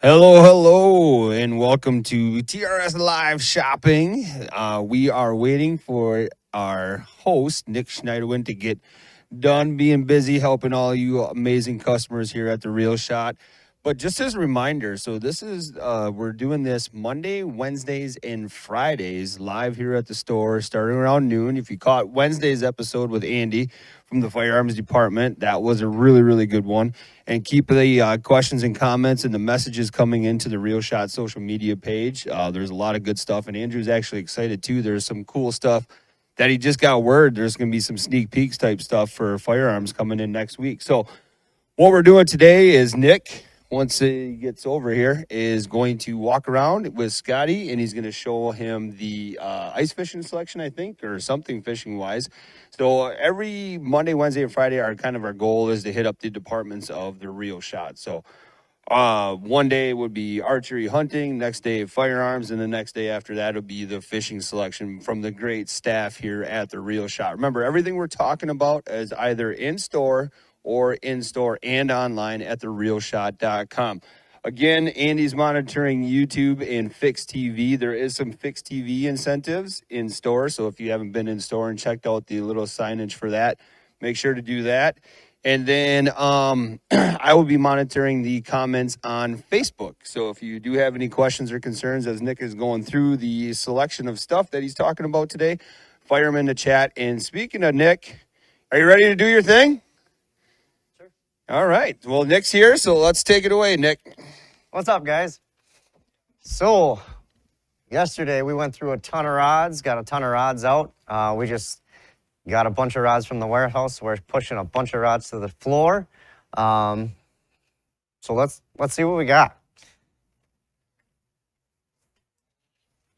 Hello, and welcome to TRS Live Shopping. We are waiting for our host, Nick Schneiderwin, to get done being busy helping all you amazing customers here at The Real Shot. But just as a reminder, so this is, we're doing this Monday, Wednesdays, and Fridays live here at the store starting around noon. If you caught Wednesday's episode with Andy from the firearms department, that was a really, really good one. And keep the questions and comments and the messages coming into the Real Shot social media page. There's a lot of good stuff, and Andrew's actually excited too. There's some cool stuff that he just got word. There's going to be some sneak peeks type stuff for firearms coming in next week. So what we're doing today is Nick, once he gets over here, is going to walk around with Scotty, and he's going to show him the ice fishing selection, I think, or something fishing-wise. So every Monday, Wednesday, and Friday, our goal is to hit up the departments of the Real Shot. So one day would be archery hunting, next day firearms, and the next day after that would be the fishing selection from the great staff here at the Real Shot. Remember, everything we're talking about is either in-store and online at therealshot.com. Again, Andy's monitoring YouTube and Fixed TV. There is some Fixed TV incentives in store, so if you haven't been in store and checked out the little signage for that, make sure to do that. And then I will be monitoring the comments on Facebook. So if you do have any questions or concerns as Nick is going through the selection of stuff that he's talking about today, fire them in the chat. And speaking of Nick, are you ready to do your thing? Sure. All right. Well, Nick's here, so let's take it away, Nick. What's up, guys? So yesterday we went through a ton of rods, got a ton of rods out. We just got a bunch of rods from the warehouse. We're pushing a bunch of rods to the floor. So let's see what we got.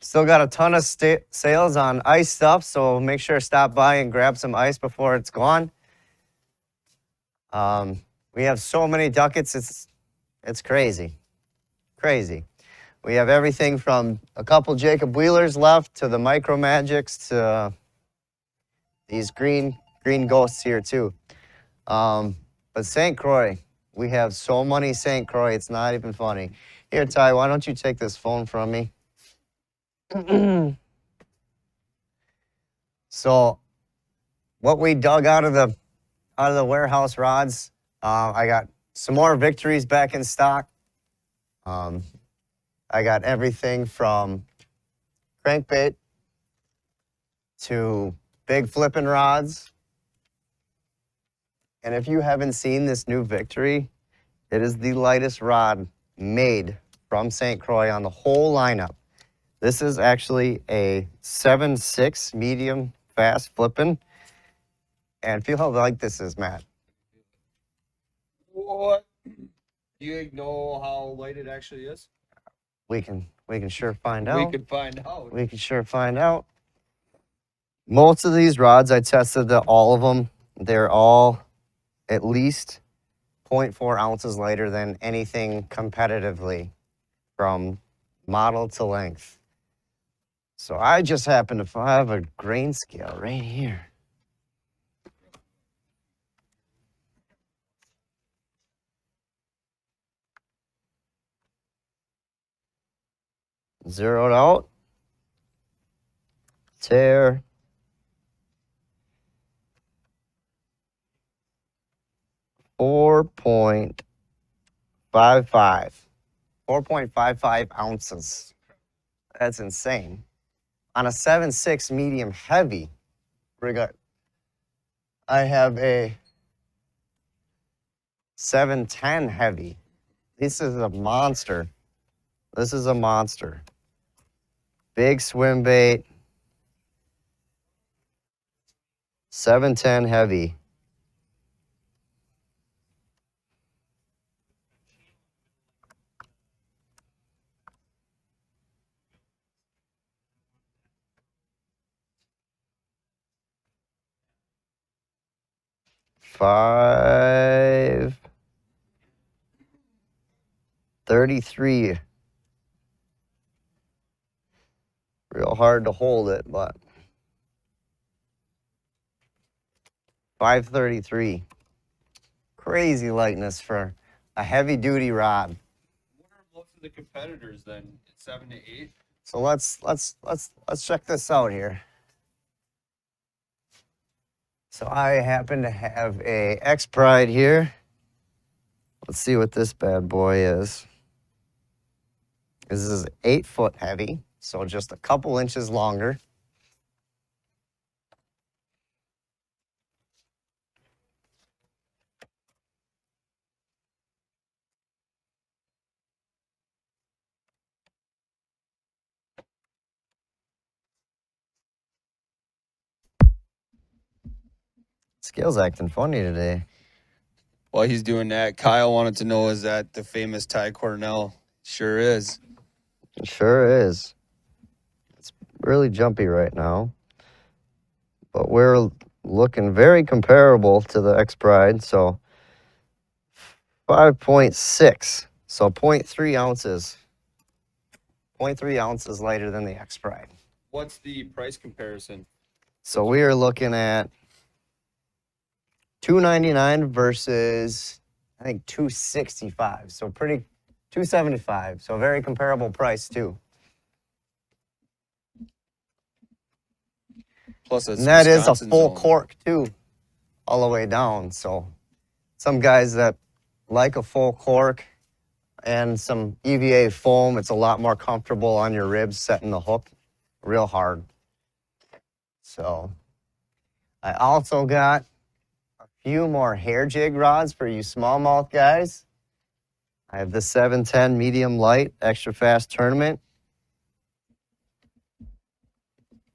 Still got a ton of sales on ice stuff, so make sure to stop by and grab some ice before it's gone. We have so many ducats, it's crazy. Crazy. We have everything from a couple Jacob Wheelers left to the Micro Magics to these green ghosts here too. But St. Croix, we have so many St. Croix, it's not even funny. Here, Ty, why don't you take this phone from me? So what we dug out of the warehouse rods, I got some more Victories back in stock. I got everything from crankbait to big flipping rods. And if you haven't seen this new Victory, it is the lightest rod made from St. Croix on the whole lineup. This is actually a 7.6 medium fast flipping. And feel how light this is, Matt. What? Do you know how light it actually is? We can sure find out. We could find out. We can sure find out. Most of these rods, I tested all of them. They're all at least 0.4 ounces lighter than anything competitively from model to length. So I just happen to have a grain scale right here. Zeroed out. Tear. .55. 4.55 ounces. That's insane. On a 7.6 medium heavy, we got I have a 710 heavy. This is a monster. This is a monster. Big swim bait. 710 heavy. Five 33. Real hard to hold it, but 533. Crazy lightness for a heavy duty rod. What are most of the competitors then? 7 to 8? So let's check this out here. So I happen to have a X Pride here. Let's see what this bad boy is. This is 8 foot heavy, so just a couple inches longer. Scale's acting funny today. While he's doing that, Kyle wanted to know, is that the famous Ty Cornell? Sure is. It sure is. It's really jumpy right now. But we're looking very comparable to the X Pride, so 5.6, so 0.3 ounces. 0.3 ounces lighter than the X Pride. What's the price comparison? So we are looking at $299 versus I think $265. So pretty $275. So very comparable price too. Plus, it's And that is a Wisconsin full zone. cork too, all the way down. So some guys that like a full cork and some EVA foam, it's a lot more comfortable on your ribs setting the hook real hard. So I also got a few more hair jig rods for you smallmouth guys. I have the 710 medium light extra fast tournament.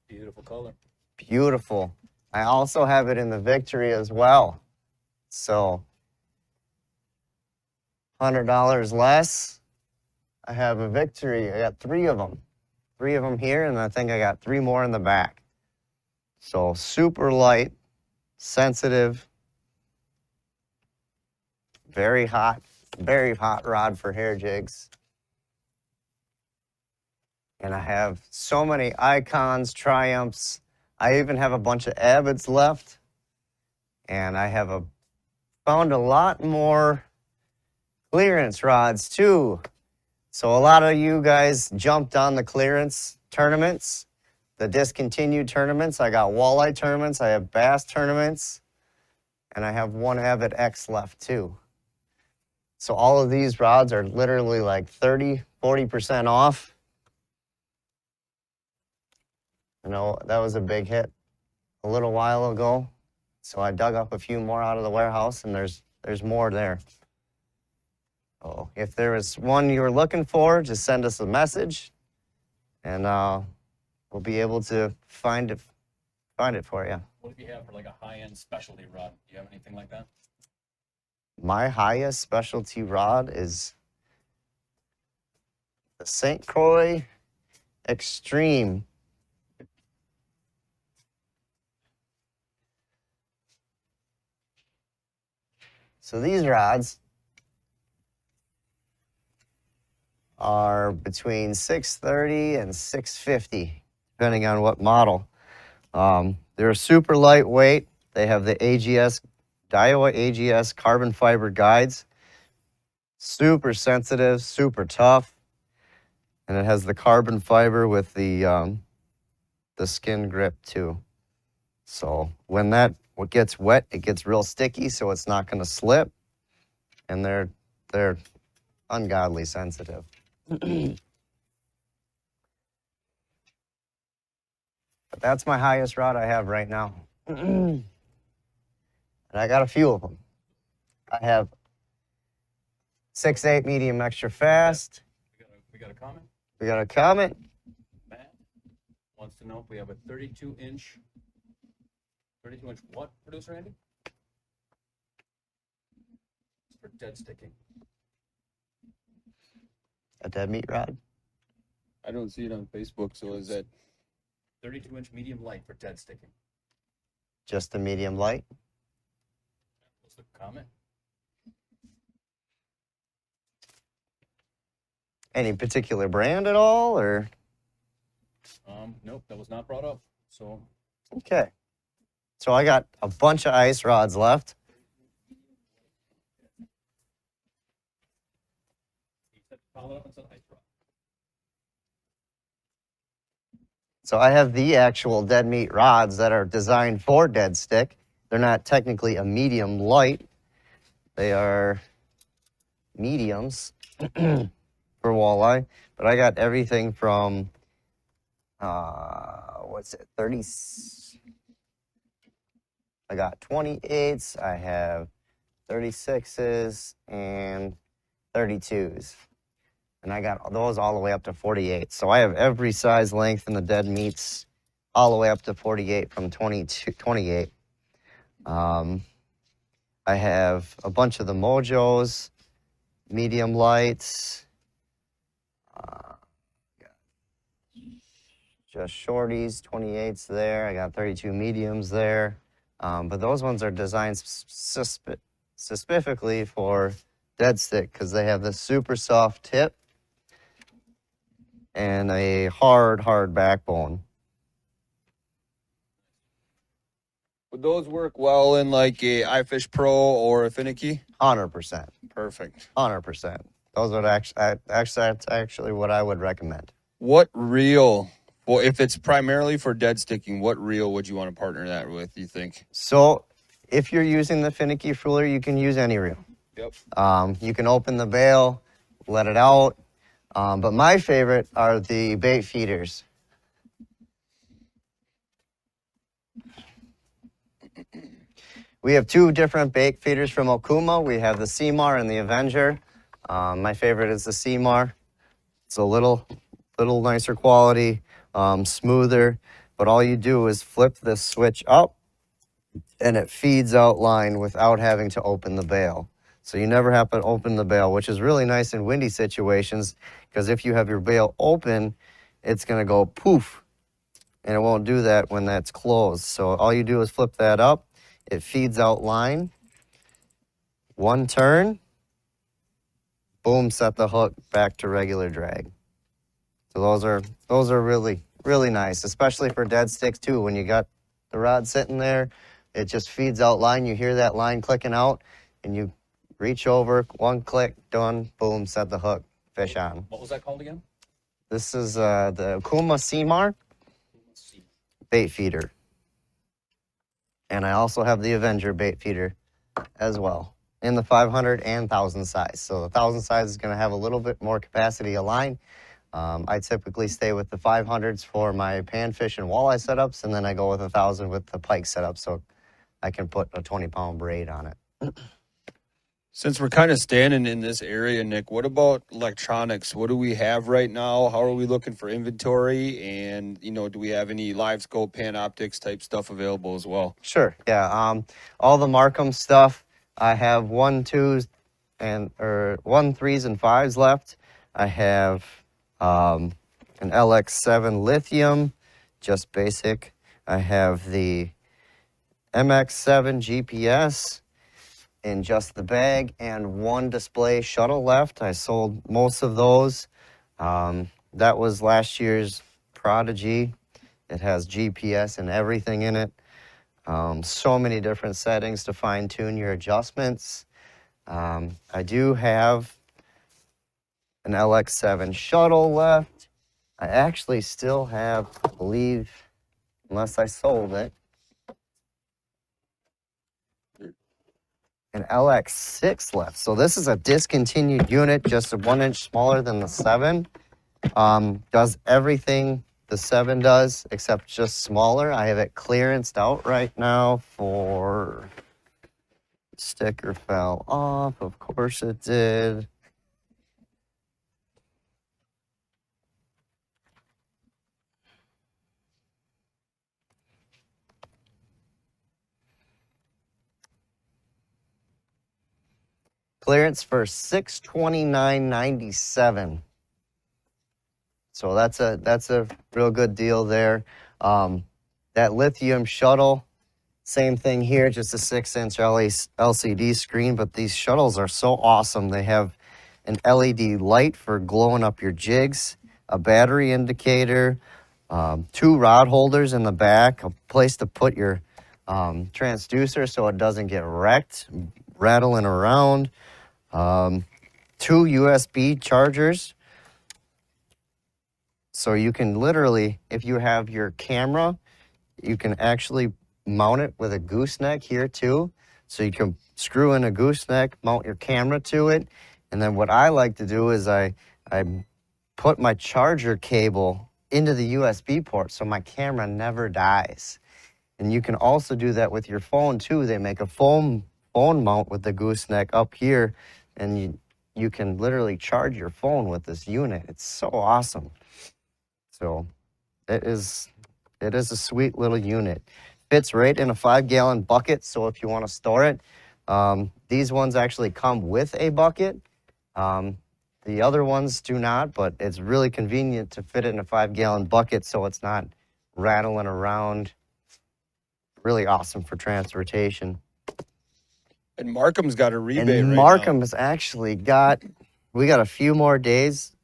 Beautiful color. Beautiful. I also have it in the Victory as well. So $100 less. I have a Victory. I got 3 of them. 3 of them here, and I think I got 3 more in the back. So super light, sensitive, very hot rod for hair jigs. And I have so many Icons, Triumphs. I even have a bunch of Abbots left. And I have found a lot more clearance rods too. So a lot of you guys jumped on the clearance tournaments, the discontinued tournaments. I got walleye tournaments, I have bass tournaments, and I have 1 Abbott X left too. So all of these rods are literally like 30, 40% off. You know, that was a big hit a little while ago. So I dug up a few more out of the warehouse, and there's more there. So if there is one you were looking for, just send us a message, and we'll be able to find it for you. What do you have for like a high-end specialty rod? Do you have anything like that? My highest specialty rod is the St. Croix Extreme. So these rods are between 630 and 650, depending on what model. They're super lightweight. They have the AGS, Daiwa AGS carbon fiber guides. Super sensitive, super tough. And it has the carbon fiber with the skin grip too. So when that gets wet, it gets real sticky, so it's not going to slip. And they're ungodly sensitive. But that's my highest rod I have right now. And I got a few of them. I have 6/8 medium extra fast. We got a comment. We got a comment. Matt wants to know if we have a 32-inch what, producer Andy? For dead sticking. A dead meat rod. I don't see it on Facebook, so is that 32-inch medium light for dead sticking. Just a medium light. Was the comment? Any particular brand at all, or? Nope, that was not brought up. So Okay. So I got a bunch of ice rods left. he said, followed up and said ice rod. So I have the actual dead meat rods that are designed for dead stick. They're not technically a medium light. They are mediums for walleye. But I got everything from, 30. I got 28s, I have 36s, and 32s. And I got those all the way up to 48. So I have every size length in the dead meats all the way up to 48 from 28. I have a bunch of the Mojos, medium lights, just shorties, 28s there. I got 32 mediums there. But those ones are designed specifically for dead stick because they have this super soft tip and a hard backbone. would those work well in like a iFish Pro or a finicky? 100%. Perfect. 100%. Those would actually, that's actually what I would recommend. What reel? Well, if it's primarily for dead sticking, what reel would you want to partner that with, you think? So if you're using the finicky ruler, you can use any reel. Yep. You can open the bail, let it out. But my favorite are the bait feeders. We have two different bait feeders from Okuma. We have the Seamar and the Avenger. My favorite is the Seamar. It's a little nicer quality, smoother, but all you do is flip this switch up and it feeds out line without having to open the bail. So you never have to open the bail, which is really nice in windy situations because if you have your bail open, it's going to go poof, and it won't do that when that's closed. So all you do is flip that up. It feeds out line. One turn, boom, set the hook back to regular drag. So those are really, really nice, especially for dead sticks too. When you got the rod sitting there, it just feeds out line. You hear that line clicking out, and you reach over, one click, done, boom, set the hook, fish on. What was that called again? This is the Okuma Seamar bait feeder. And I also have the Avenger bait feeder as well in the 500 and 1,000 size. So the 1,000 size is going to have a little bit more capacity of line. I typically stay with the 500s for my panfish and walleye setups, and then I go with 1,000 with the pike setup so I can put a 20-pound braid on it. Since we're kind of standing in this area, Nick, what about electronics? What do we have right now? How are we looking for inventory? And, you know, do we have any live scope, Panoptics type stuff available as well? Sure, yeah. All the Markham stuff, I have 1, 2s, and 1, 3s, and 5s left. I have an LX7 lithium, just basic. I have the MX7 GPS in just the bag and 1 display shuttle left. I sold most of those. That was last year's Prodigy. It has GPS and everything in it. So many different settings to fine tune your adjustments. I do have an LX7 shuttle left. I actually still have, I believe, unless I sold it, an LX6 left. So this is a discontinued unit, just 1 inch smaller than the 7. Does everything the 7 does, except just smaller. I have it clearanced out right now for sticker fell off. Of course it did. Clearance for $629.97. So that's a real good deal there. That lithium shuttle, same thing here, just a 6-inch LCD screen, but these shuttles are so awesome. They have an LED light for glowing up your jigs, a battery indicator, 2 rod holders in the back, a place to put your transducer so it doesn't get wrecked, rattling around, 2 USB chargers. So you can literally, if you have your camera, you can actually mount it with a gooseneck here too. So you can screw in a gooseneck, mount your camera to it. And then what I like to do is I put my charger cable into the USB port so my camera never dies. And you can also do that with your phone too. They make a phone mount with the gooseneck up here, and you can literally charge your phone with this unit. It's so awesome. So it is a sweet little unit. Fits right in a 5-gallon bucket, so if you want to store it, these ones actually come with a bucket. The other ones do not, but it's really convenient to fit it in a 5-gallon bucket so it's not rattling around. Really awesome for transportation. And Markham's got a rebate And right Markham's actually got, we got a few more days.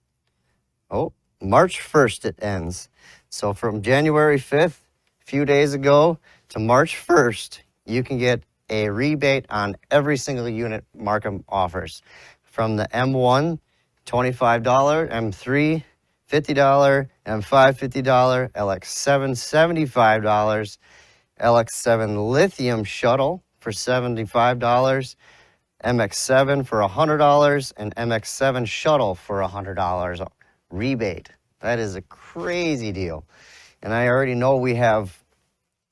Oh, March 1st it ends. So from January 5th, a few days ago, to March 1st, you can get a rebate on every single unit Markham offers. From the M1, $25, M3, $50, M5, $50, LX7, $75, LX7 lithium shuttle for $75, MX7 for $100, and MX7 shuttle for $100 rebate. That is a crazy deal. And I already know we have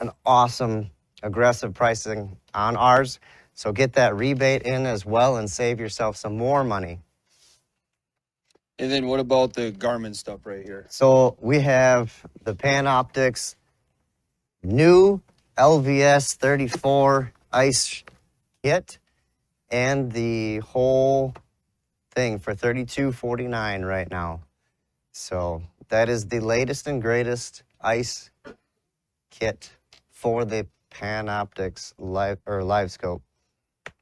an awesome, aggressive pricing on ours. So get that rebate in as well and save yourself some more money. And then what about the Garmin stuff right here? So we have the Panoptix new LVS 34 ice kit and the whole thing for $32.49 right now. So that is the latest and greatest ice kit for the Panoptix live scope.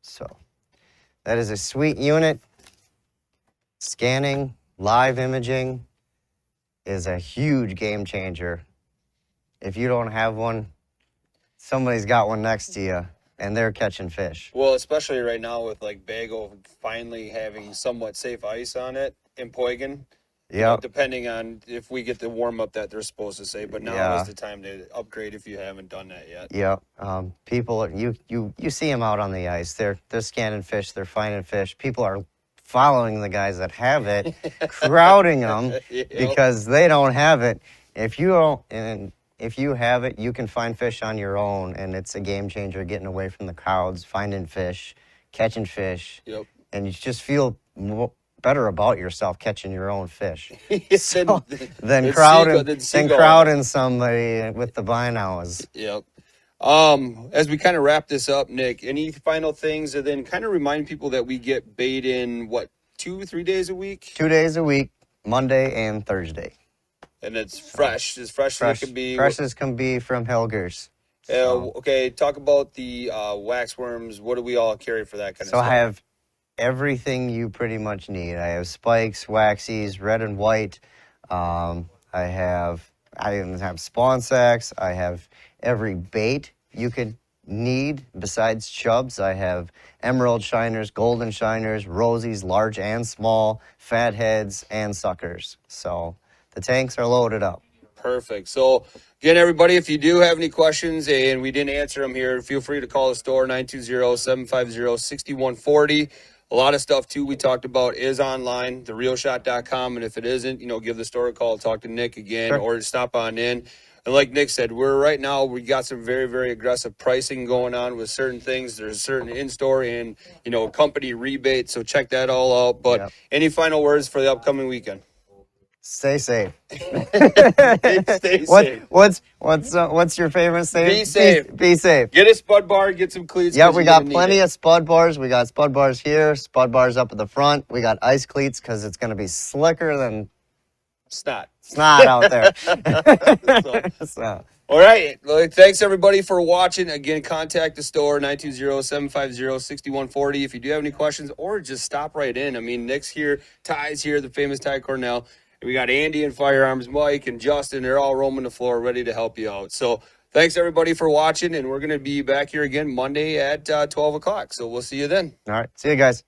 So that is a sweet unit. Scanning, live imaging is a huge game changer. If you don't have one, somebody's got one next to you, and they're catching fish. Well, especially right now with like Bago finally having somewhat safe ice on it in Poigan. Yeah. Depending on if we get the warm up that they're supposed to say, but now is the time to upgrade if you haven't done that yet. Yeah. People, you see them out on the ice. They're scanning fish. They're finding fish. People are following the guys that have it, crowding them because they don't have it. If you don't, and if you have it, you can find fish on your own, and it's a game changer. Getting away from the crowds, finding fish, catching fish, and you just feel better about yourself catching your own fish than crowding somebody with the binos. Yep. As we kind of wrap this up, Nick, any final things, and then kind of remind people that we get bait in what, 2-3 days a week? 2 days a week, Monday and Thursday. And it's fresh, as fresh as it can be. Fresh as can be from Helgers. Okay, talk about the waxworms. What do we all carry for that kind of stuff? So I have everything you pretty much need. I have spikes, waxies, red and white. I even have spawn sacks. I have every bait you could need besides chubs. I have emerald shiners, golden shiners, rosies, large and small, fatheads, and suckers. So the tanks are loaded up. Perfect. So, again, everybody, if you do have any questions and we didn't answer them here, feel free to call the store, 920-750-6140. A lot of stuff, too, we talked about is online, therealshot.com. And if it isn't, give the store a call, talk to Nick again, or stop on in. And like Nick said, we got some very, very aggressive pricing going on with certain things. There's certain in-store and, company rebates. So check that all out. But Yep. any final words for the upcoming weekend? Stay safe. Stay safe. What's your favorite saying? Be safe. Be safe. Get a spud bar, get some cleats. Yeah, we got plenty of spud bars. We got spud bars here, spud bars up at the front. We got ice cleats because it's going to be slicker than snot out there. So. All right. Well, thanks, everybody, for watching. Again, contact the store, 920-750-6140. If you do have any questions, or just stop right in. I mean, Nick's here, Ty's here, the famous Ty Cornell. We got Andy and Firearms, Mike and Justin. They're all roaming the floor ready to help you out. So thanks, everybody, for watching, and we're going to be back here again Monday at 12 o'clock. So we'll see you then. All right. See you guys.